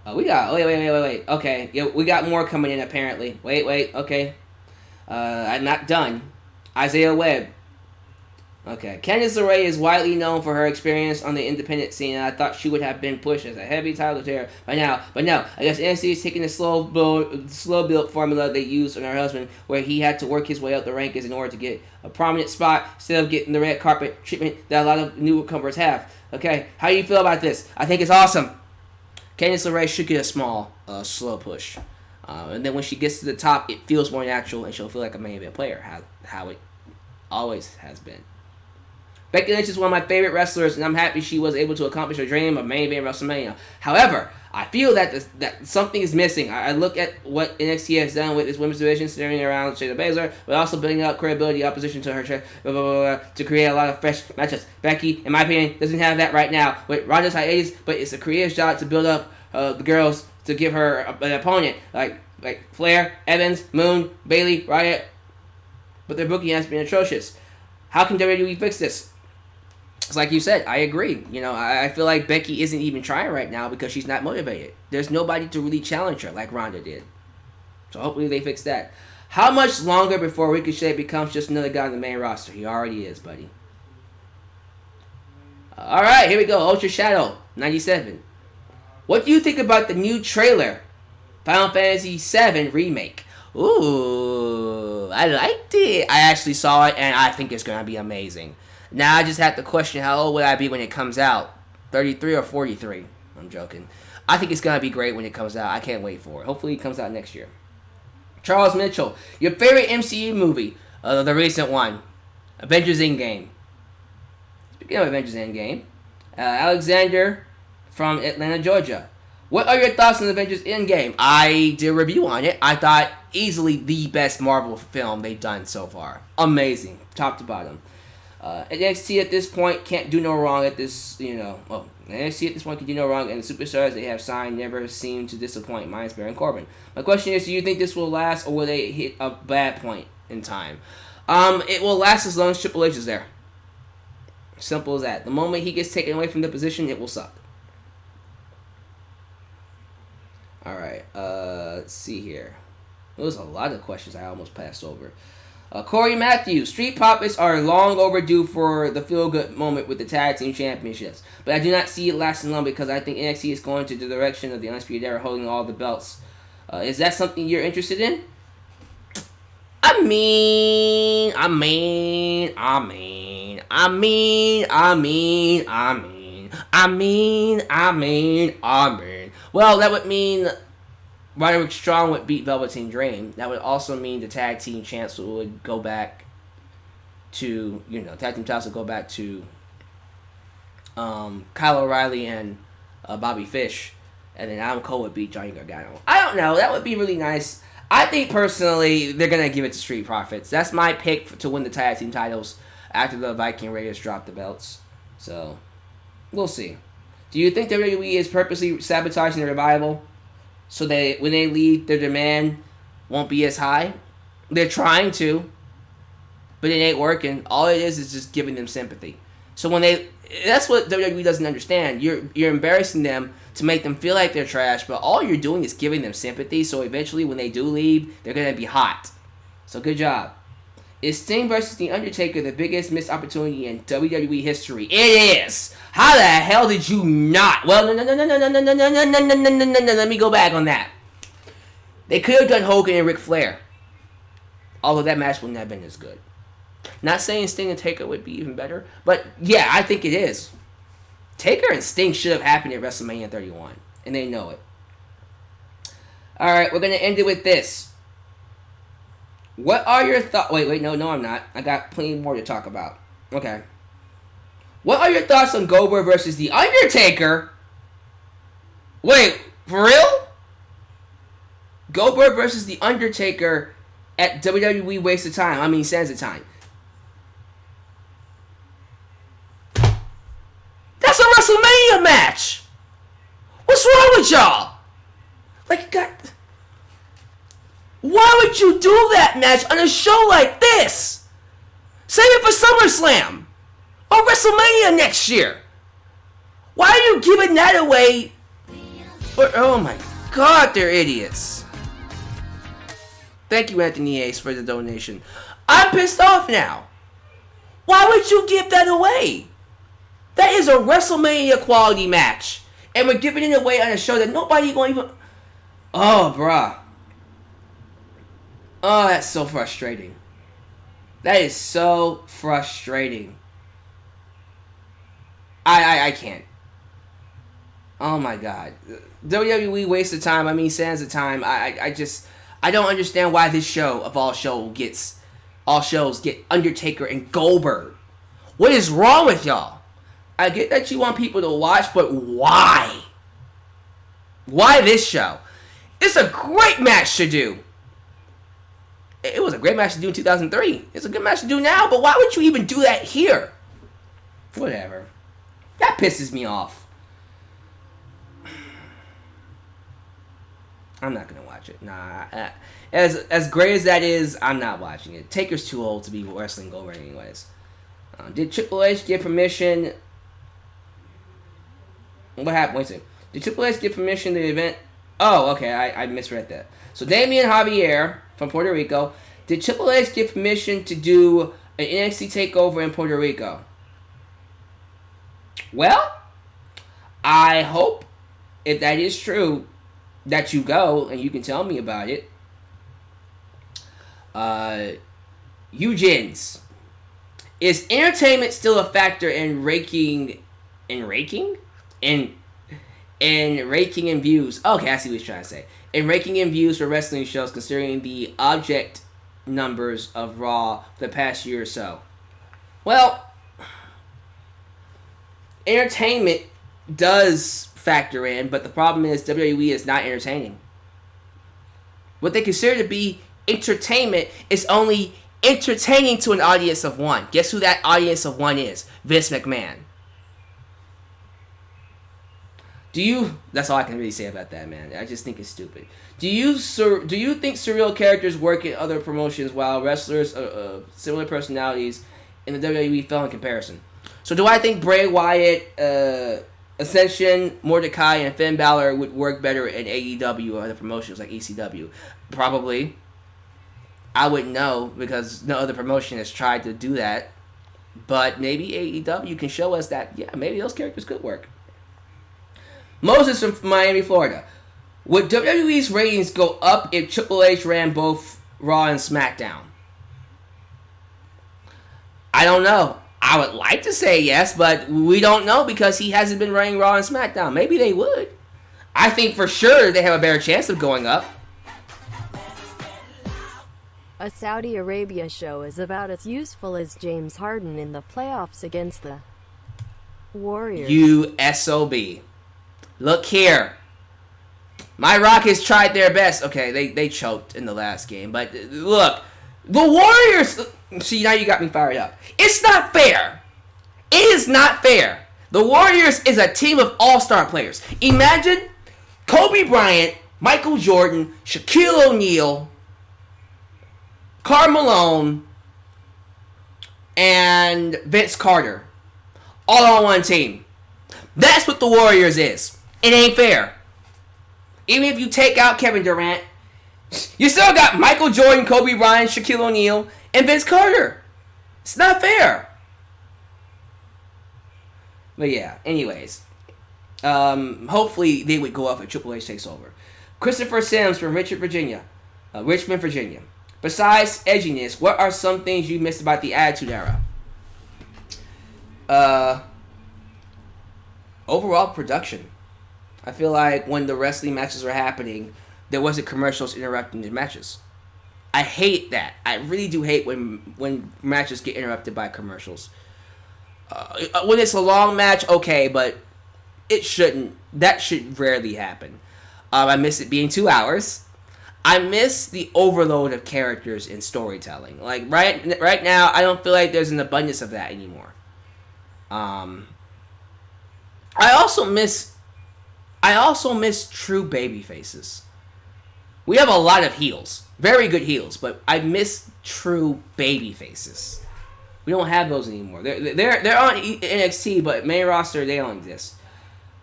Wait. Okay, yeah, we got more coming in apparently. Wait. Okay. I'm not done. Isaiah Webb. Okay. Candice LeRae is widely known for her experience on the independent scene, and I thought she would have been pushed as a heavy title tear by now. But no, I guess NXT is taking the slow build formula they used on her husband, where he had to work his way up the rankings in order to get a prominent spot instead of getting the red carpet treatment that a lot of newcomers have. Okay, how do you feel about this? I think it's awesome. Candice LeRae should get a small, slow push. And then when she gets to the top, it feels more natural, and she'll feel like a main event player, how it always has been. Becky Lynch is one of my favorite wrestlers, and I'm happy she was able to accomplish her dream of main event WrestleMania. However, I feel that something is missing. I look at what NXT has done with its women's division, steering around Shayna Baszler, but also building up credibility, opposition to her, to create a lot of fresh matchups. Becky, in my opinion, doesn't have that right now with Ronda's hiatus, but it's a creative job to build up the girls to give her an opponent like Flair, Evans, Moon, Bayley, Riot, but their booking has been atrocious. How can WWE fix this? It's like you said, I agree. You know, I feel like Becky isn't even trying right now because she's not motivated. There's nobody to really challenge her like Ronda did. So hopefully they fix that. How much longer before Ricochet becomes just another guy on the main roster? He already is, buddy. Alright, here we go. Ultra Shadow, 97. What do you think about the new trailer? Final Fantasy VII Remake. Ooh, I liked it. I actually saw it, and I think it's going to be amazing. Now I just have to question how old would I be when it comes out? 33 or 43? I'm joking. I think it's going to be great when it comes out. I can't wait for it. Hopefully it comes out next year. Charles Mitchell, your favorite MCU movie, the recent one, Avengers Endgame. Speaking of Avengers Endgame, Alexander from Atlanta, Georgia. What are your thoughts on Avengers Endgame? I did a review on it. I thought easily the best Marvel film they've done so far. Amazing, top to bottom. NXT at this point can't do no wrong at this, NXT at this point can do no wrong, and the superstars they have signed never seem to disappoint, minus Baron Corbin. My question is, do you think this will last, or will they hit a bad point in time? It will last as long as Triple H is there. Simple as that. The moment he gets taken away from the position, it will suck. Alright, let's see here. There was a lot of questions I almost passed over. Corey Matthews, Street Profits are long overdue for the feel-good moment with the Tag Team Championships. But I do not see it lasting long because I think NXT is going to the direction of the Undisputed Era holding all the belts. Is that something you're interested in? I mean. Well, that would mean Roderick Strong would beat Velveteen Dream. That would also mean the tag team champs would go back to, tag team titles would go back to Kyle O'Reilly and Bobby Fish. And then Adam Cole would beat Johnny Gargano. I don't know. That would be really nice. I think personally they're going to give it to Street Profits. That's my pick to win the tag team titles after the Viking Raiders drop the belts. So, we'll see. Do you think WWE is purposely sabotaging the revival so that when they leave, their demand won't be as high? They're trying to, but it ain't working. All it is just giving them sympathy. So that's what WWE doesn't understand. You're embarrassing them to make them feel like they're trash, but all you're doing is giving them sympathy. So eventually, when they do leave, they're gonna be hot. So good job. Is Sting versus The Undertaker the biggest missed opportunity in WWE history? It is! How the hell did you not? Well, no. Let me go back on that. They could have done Hogan and Ric Flair. Although that match wouldn't have been as good. Not saying Sting and Taker would be even better, but yeah, I think it is. Taker and Sting should have happened at WrestleMania 31, and they know it. Alright, we're going to end it with this. What are your thoughts? Wait, no, I'm not. I got plenty more to talk about. Okay. What are your thoughts on Goldberg versus The Undertaker? Wait, for real? Goldberg versus The Undertaker at WWE waste of time. Sands of time. That's a WrestleMania match! What's wrong with y'all? Why would you do that match on a show like this? Save it for SummerSlam or WrestleMania next year. Why are you giving that away? Oh my God, they're idiots. Thank you, Anthony Ace, for the donation. I'm pissed off now. Why would you give that away? That is a WrestleMania quality match, and we're giving it away on a show that nobody gonna even. Oh, bruh. Oh, that's so frustrating. That is so frustrating. I can't. Oh my God. WWE waste of time. Sands of time. I don't understand why this show of all shows get Undertaker and Goldberg. What is wrong with y'all? I get that you want people to watch, but why? Why this show? It's a great match to do. It was a great match to do in 2003. It's a good match to do now, but why would you even do that here? Whatever. That pisses me off. I'm not gonna watch it. Nah. As great as that is, I'm not watching it. Taker's too old to be wrestling Goldberg anyways. Did Triple H give permission? What happened? Wait a second. Did Triple H give permission to the event? Oh, okay. I misread that. So Damian Javier from Puerto Rico. Did Triple H give permission to do an NXT Takeover in Puerto Rico? Well, I hope, if that is true, that you go and you can tell me about it. Eugens. Is entertainment still a factor in in ranking and views. Okay, I see what he's trying to say. In ranking and views for wrestling shows, considering the object numbers of Raw for the past year or so. Well, entertainment does factor in, but the problem is WWE is not entertaining. What they consider to be entertainment is only entertaining to an audience of one. Guess who that audience of one is? Vince McMahon. That's all I can really say about that, man. I just think it's stupid. Do you think surreal characters work in other promotions while wrestlers similar personalities in the WWE fail in comparison? So do I think Bray Wyatt, Ascension, Mordecai, and Finn Balor would work better in AEW or other promotions like ECW? Probably. I wouldn't know because no other promotion has tried to do that. But maybe AEW can show us that, yeah, maybe those characters could work. Moses from Miami, Florida. Would WWE's ratings go up if Triple H ran both Raw and SmackDown? I don't know. I would like to say yes, but we don't know because he hasn't been running Raw and SmackDown. Maybe they would. I think for sure they have a better chance of going up. A Saudi Arabia show is about as useful as James Harden in the playoffs against the Warriors. You SOB. Look here. My Rockets tried their best. Okay, they choked in the last game. But look, the Warriors... See, now you got me fired up. It's not fair. It is not fair. The Warriors is a team of all-star players. Imagine Kobe Bryant, Michael Jordan, Shaquille O'Neal, Karl Malone, and Vince Carter. All on one team. That's what the Warriors is. It ain't fair. Even if you take out Kevin Durant, you still got Michael Jordan, Kobe Bryant, Shaquille O'Neal, and Vince Carter. It's not fair. But yeah, anyways. Hopefully they would go up if Triple H takes over. Christopher Sims from Richmond, Virginia. Besides edginess, what are some things you missed about the Attitude Era? Overall production. I feel like when the wrestling matches were happening, there wasn't commercials interrupting the matches. I hate that. I really do hate when matches get interrupted by commercials. When it's a long match, okay, but it shouldn't. That should rarely happen. I miss it being 2 hours. I miss the overload of characters in storytelling. Like right now, I don't feel like there's an abundance of that anymore. I also miss true baby faces. We have a lot of heels, very good heels, but I miss true baby faces. We don't have those anymore. They're on NXT, but main roster they don't exist.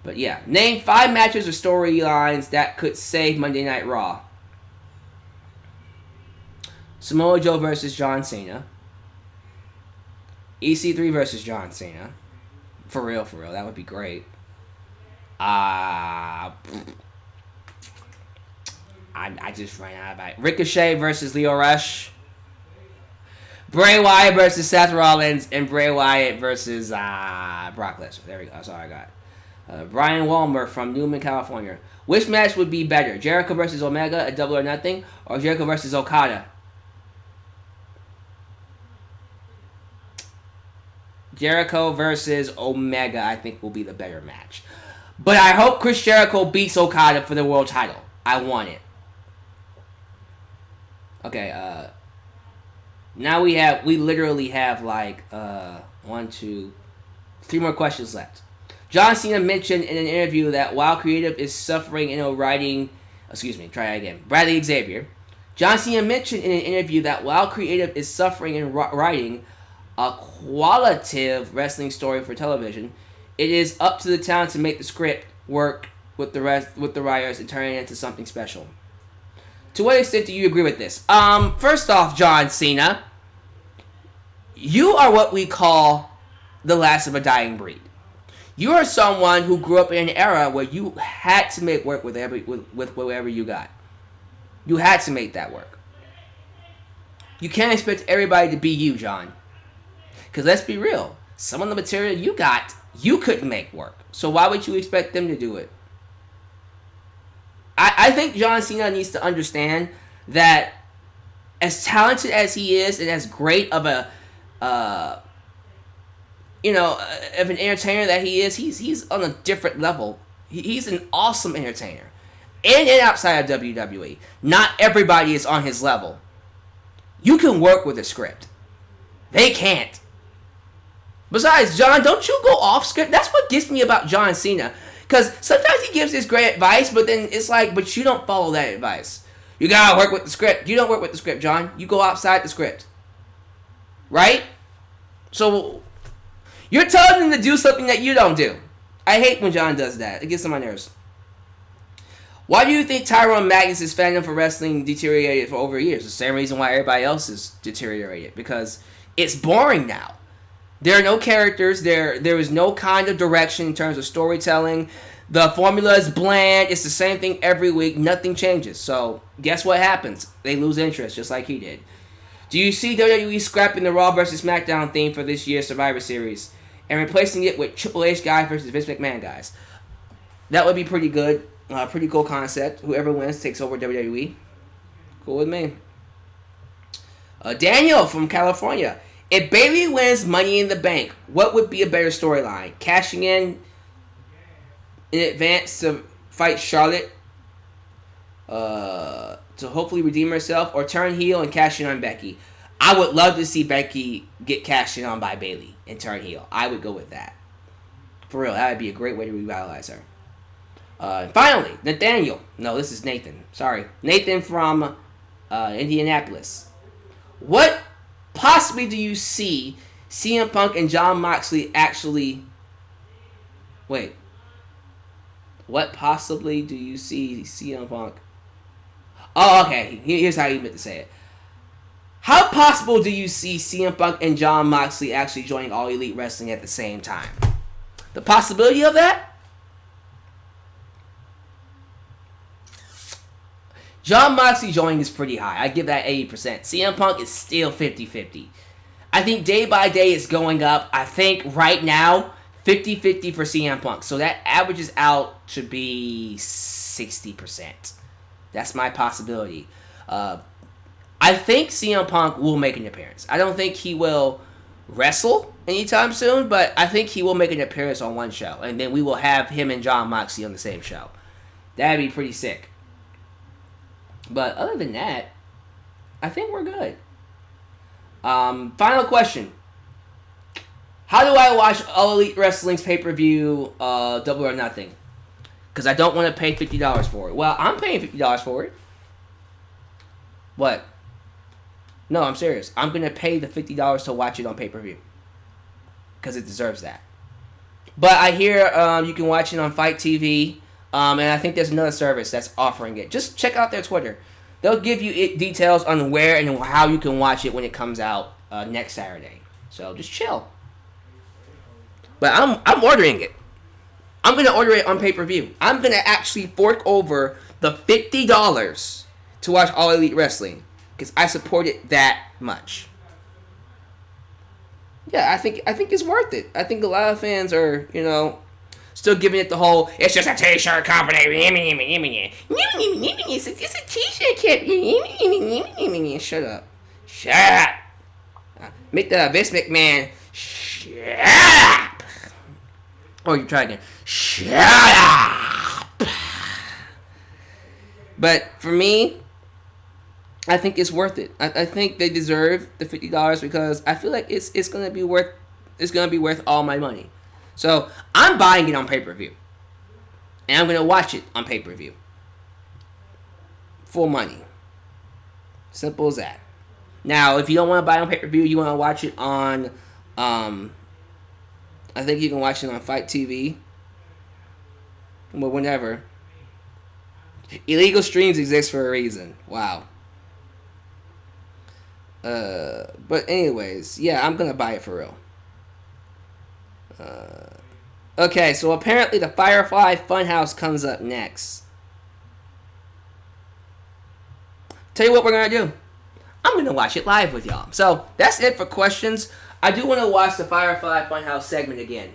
But yeah, name 5 matches or storylines that could save Monday Night Raw. Samoa Joe versus John Cena. EC3 versus John Cena. For real, that would be great. I just ran out of it. Ricochet versus Lio Rush. Bray Wyatt versus Seth Rollins. And Bray Wyatt versus Brock Lesnar. There we go. That's all I got. Brian Walmer from Newman, California. Which match would be better? Jericho versus Omega at Double or Nothing? Or Jericho versus Okada? Jericho versus Omega, I think, will be the better match. But I hope Chris Jericho beats Okada for the world title. I want it. Okay, now we literally have like 1, 2, 3 more questions left. John Cena mentioned in an interview that while creative is suffering in writing, Bradley Xavier. John Cena mentioned in an interview that while creative is suffering in writing a qualitative wrestling story for television, it is up to the talent to make the script work with the writers and turn it into something special. To what extent do you agree with this? First off, John Cena, you are what we call the last of a dying breed. You are someone who grew up in an era where you had to make work with whatever you got. You had to make that work. You can't expect everybody to be you, John. Because let's be real, some of the material you got, you couldn't make work. So why would you expect them to do it? I think John Cena needs to understand that as talented as he is and as great of a, of an entertainer that he is, he's on a different level. He's an awesome entertainer. In and outside of WWE. Not everybody is on his level. You can work with a script. They can't. Besides, John, don't you go off script? That's what gets me about John Cena. Because sometimes he gives this great advice, but then it's like, but you don't follow that advice. You gotta work with the script. You don't work with the script, John. You go outside the script. Right? So, you're telling him to do something that you don't do. I hate when John does that. It gets on my nerves. Why do you think Tyrone Magnus' fandom for wrestling deteriorated for over years? The same reason why everybody else is deteriorated. Because it's boring now. There are no characters. There is no kind of direction in terms of storytelling. The formula is bland. It's the same thing every week. Nothing changes. So, guess what happens? They lose interest, just like he did. Do you see WWE scrapping the Raw vs. SmackDown theme for this year's Survivor Series and replacing it with Triple H guys versus Vince McMahon guys? That would be pretty good. Pretty cool concept. Whoever wins takes over WWE. Cool with me. Daniel from California. If Bayley wins Money in the Bank, what would be a better storyline? Cashing in advance to fight Charlotte to hopefully redeem herself, or turn heel and cash in on Becky? I would love to see Becky get cashed in on by Bayley and turn heel. I would go with that. For real, that would be a great way to revitalize her. Finally, Nathaniel. No, this is Nathan. Sorry. Nathan from Indianapolis. What possibly do you see CM Punk and Jon Moxley actually... Wait. What possibly do you see CM Punk... Oh, okay. Here's how you meant to say it. How possible do you see CM Punk and Jon Moxley actually joining All Elite Wrestling at the same time? The possibility of that? Jon Moxley joining is pretty high. I give that 80%. CM Punk is still 50-50. I think day by day it's going up. I think right now, 50-50 for CM Punk. So that averages out to be 60%. That's my possibility. I think CM Punk will make an appearance. I don't think he will wrestle anytime soon, but I think he will make an appearance on one show. And then we will have him and Jon Moxley on the same show. That'd be pretty sick. But other than that, I think we're good. Final question. How do I watch All Elite Wrestling's pay-per-view Double or Nothing? Because I don't want to pay $50 for it. Well, I'm paying $50 for it. What? No, I'm serious. I'm going to pay the $50 to watch it on pay-per-view. Because it deserves that. But I hear you can watch it on Fight TV. And I think there's another service that's offering it. Just check out their Twitter. They'll give you details on where and how you can watch it when it comes out next Saturday. So just chill. But I'm ordering it. I'm going to order it on pay-per-view. I'm going to actually fork over the $50 to watch All Elite Wrestling. Because I support it that much. Yeah, I think it's worth it. I think a lot of fans are, still giving it the whole, it's just a t-shirt company. It's a t-shirt company. Shut up. Shut up. Make the Vince McMahon shut up. Or you try again. Shut up. But for me, I think it's worth it. I think they deserve the $50 because I feel like it's gonna be worth all my money. So, I'm buying it on pay-per-view. And I'm going to watch it on pay-per-view. Full money. Simple as that. Now, if you don't want to buy it on pay-per-view, you want to watch it on... I think you can watch it on Fight TV. Well, whenever. Illegal streams exist for a reason. Wow. But anyways, yeah, I'm going to buy it for real. Okay, so apparently the Firefly Funhouse comes up next. Tell you what we're going to do. I'm going to watch it live with y'all. So, that's it for questions. I do want to watch the Firefly Funhouse segment again.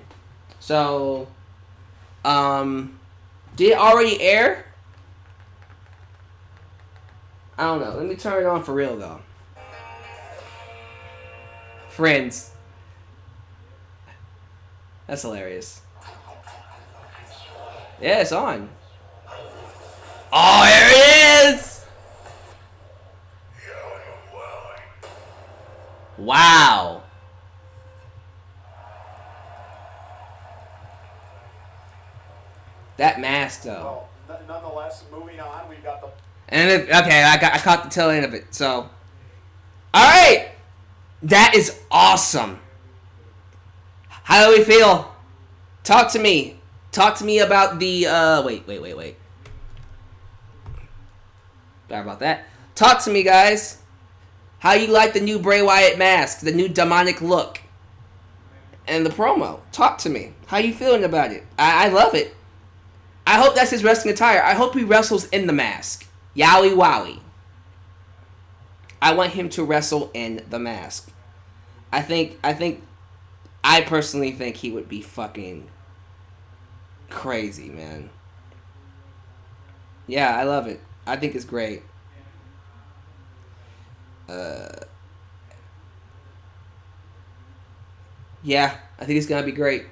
So, did it already air? I don't know. Let me turn it on for real, though. Friends. That's hilarious. Yeah, it's on. Oh, here it is! Wow. That mask, though. Well, nonetheless, moving on, we've got the... And okay, I caught the tail end of it, so... Alright! That is awesome. How do we feel? Talk to me. Talk to me about the, wait. Sorry about that. Talk to me, guys. How you like the new Bray Wyatt mask, the new demonic look, and the promo? Talk to me. How you feeling about it? I love it. I hope that's his wrestling attire. I hope he wrestles in the mask. Yowie wowie. I want him to wrestle in the mask. I personally think he would be fucking crazy, man. Yeah, I love it. I think it's great. Yeah, I think it's gonna be great.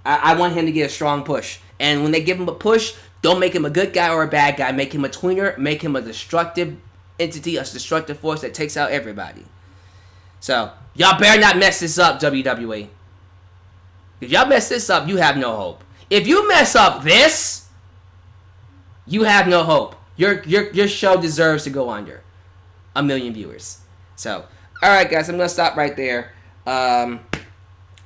I want him to get a strong push. And when they give him a push, don't make him a good guy or a bad guy. Make him a tweener. Make him a destructive entity, a destructive force that takes out everybody. So, y'all better not mess this up, WWE. If y'all mess this up, you have no hope. If you mess up this, you have no hope. Your show deserves to go under 1 million viewers. So, alright guys, I'm going to stop right there.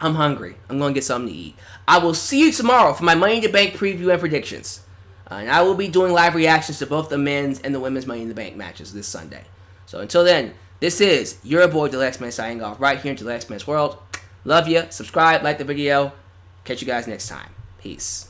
I'm hungry. I'm going to get something to eat. I will see you tomorrow for my Money in the Bank preview and predictions. And I will be doing live reactions to both the men's and the women's Money in the Bank matches this Sunday. So until then, this is your boy Dalyxman signing off right here in Dalyxman's World. Love you. Subscribe, like the video. Catch you guys next time. Peace.